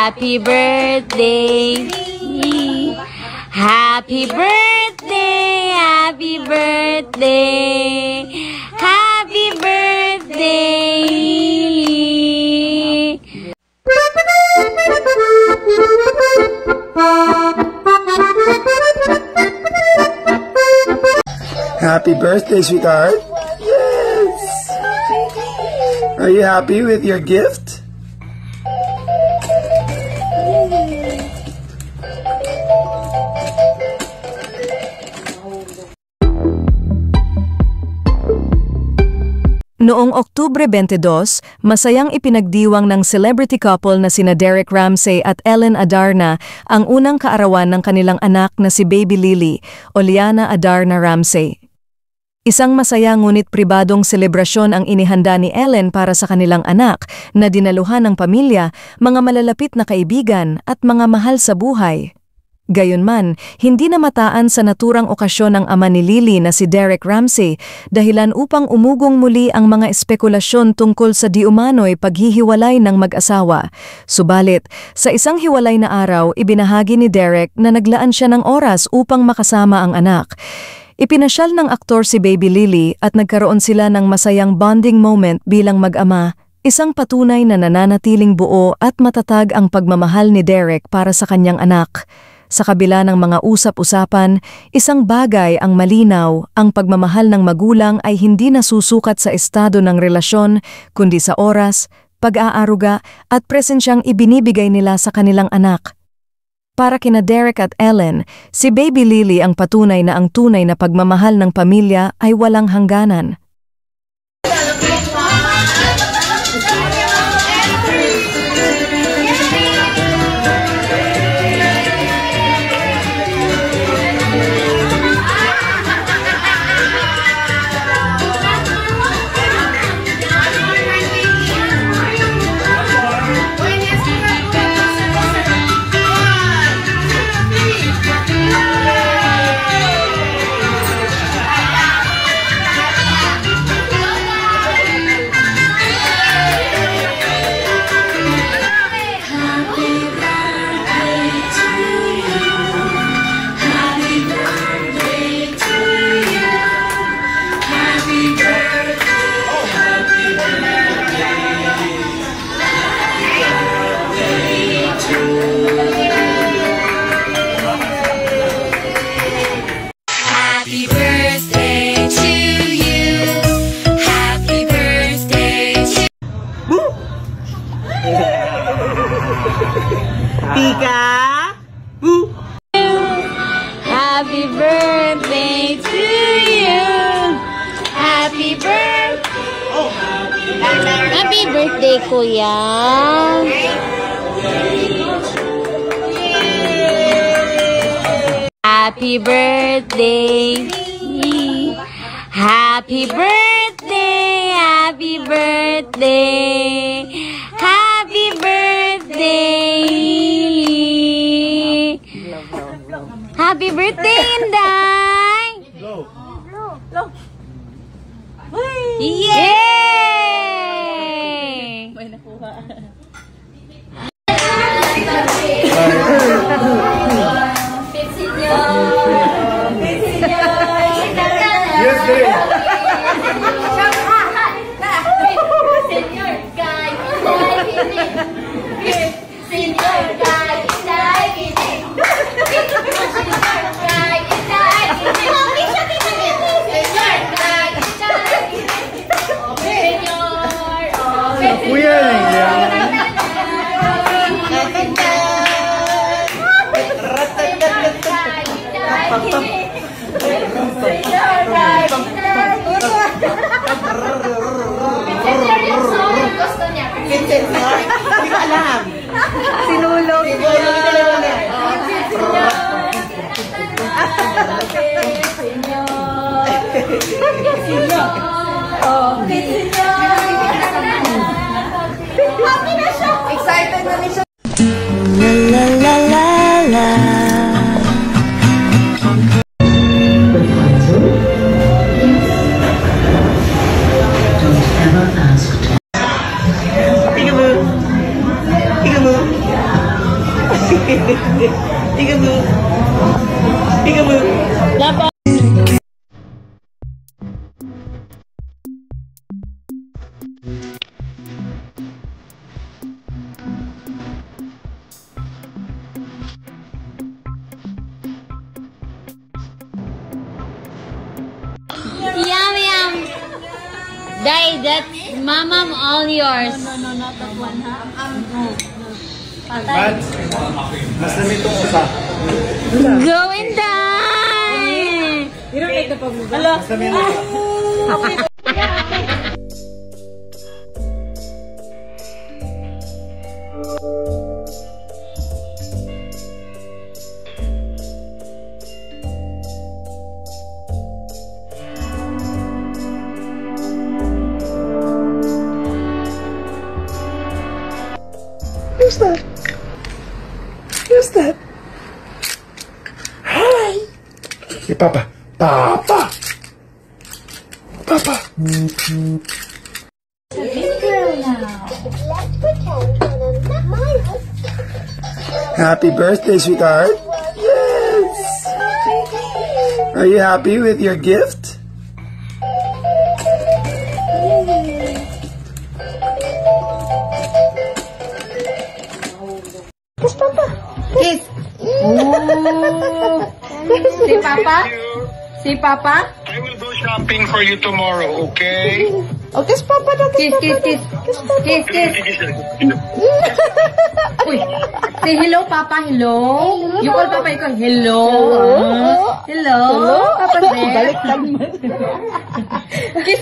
Happy birthday. Happy birthday. Happy birthday. Happy birthday. Happy birthday, sweetheart. Yes. Are you happy with your gift? Noong Oktubre 22, masayang ipinagdiwang ng celebrity couple na sina Derek Ramsey at Ellen Adarna ang unang kaarawan ng kanilang anak na si Baby Lily o Liana Adarna Ramsey. Isang masaya ngunit pribadong selebrasyon ang inihanda ni Ellen para sa kanilang anak na dinaluhan ng pamilya, mga malalapit na kaibigan at mga mahal sa buhay. Gayunman, hindi namataan sa naturang okasyon ng ama ni Lily na si Derek Ramsey dahilan upang umugong muli ang mga espekulasyon tungkol sa diumano'y paghihiwalay ng mag-asawa. Subalit, sa isang hiwalay na araw, ibinahagi ni Derek na naglaan siya ng oras upang makasama ang anak. Ipinasyal ng aktor si Baby Lily at nagkaroon sila ng masayang bonding moment bilang mag-ama, isang patunay na nananatiling buo at matatag ang pagmamahal ni Derek para sa kanyang anak. Sa kabila ng mga usap-usapan, isang bagay ang malinaw, ang pagmamahal ng magulang ay hindi nasusukat sa estado ng relasyon, kundi sa oras, pag-aaruga at presensyang ibinibigay nila sa kanilang anak. Para kina Derek at Ellen, si Baby Lily ang patunay na ang tunay na pagmamahal ng pamilya ay walang hangganan. Peek-a-boo! Happy birthday to you. Happy birthday. Happy birthday, Kuya. Happy birthday. Happy birthday. Happy birthday. Happy birthday. Happy birthday, Inday! Yay! May nakuha. Yes, babe. Kuya Sinulog. Excited na rin siya. La la la la. Peek-a-boo. Peek-a-boo. Peekaboo. Peekaboo. Yum, yum. Dai, that's mama, all yours. Mads, mas namin itong usa. Go and die! Mas namin Who's that? Who's that? Hi! Hey, Papa. Papa! Papa! Happy birthday, sweetheart. Yes! Are you happy with your gift? Kiss. Si Papa? Si Papa? I will go shopping for you tomorrow, okay? Oh, kiss Papa na. Kiss. Kiss. Uy. Say hello, Papa. Hello. You call Papa, you call hello. Hello. Papa there. Baliktad man. Kiss.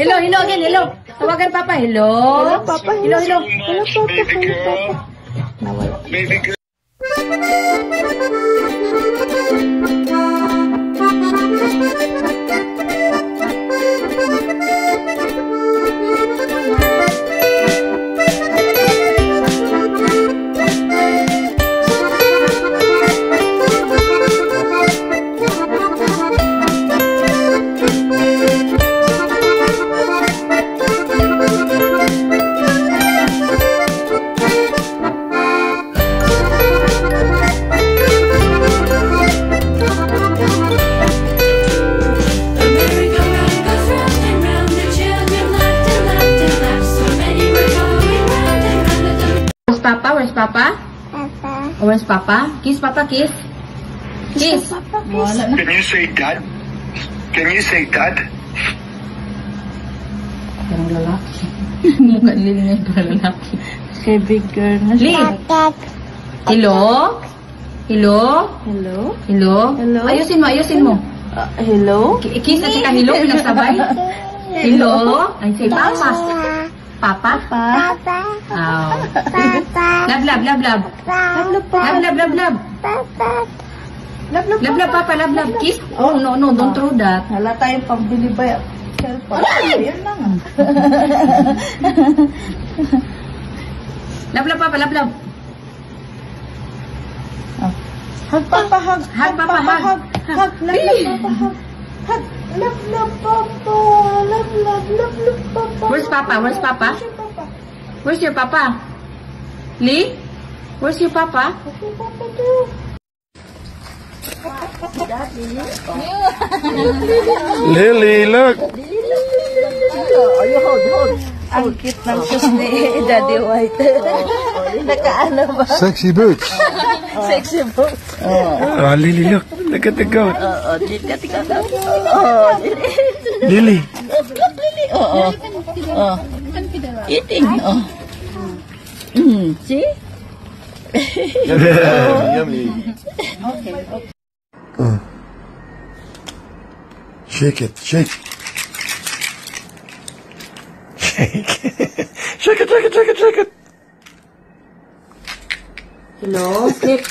Hello again, hello. Tawagan Papa, hello. Hello, Papa. Hello. Baby girl. Baby girl. Where's Papa? Oh, where's Papa? Kiss, Papa, kiss. Kiss. Can you say dad? Can you say dad? Parang lalaki. Mukha nila ngayon parang lalaki. Kay big girl na Lee. Hello? Hello? Hello? Hello? Hello? Ayusin mo. Hello? Kiss at saka hello, pinagsabay. Hello? Ay, say Papa. Papa? Papa? Oh. Love. Love, Papa, love. Kiss? Oh, no, don't throw that. Hala tayong pambili ba yung cellphone? Ayun lang. Love, Papa, love. Hug, Papa, hug. Hug, Papa, hug. Hug, love, Papa, hug. Hug, love, Papa. Love, Papa. Where's Papa? Where's your Papa? Lee? Where's your Papa? Lily, look! Ang cute ng shoes ni Daddy White. Nakaano ba? Sexy boots. Sexy boots. Oh, Lily, look. Look at the goat. Lily. Eating. See? Yummy. Shake it. Shake. Shake it. Hello? Sleep.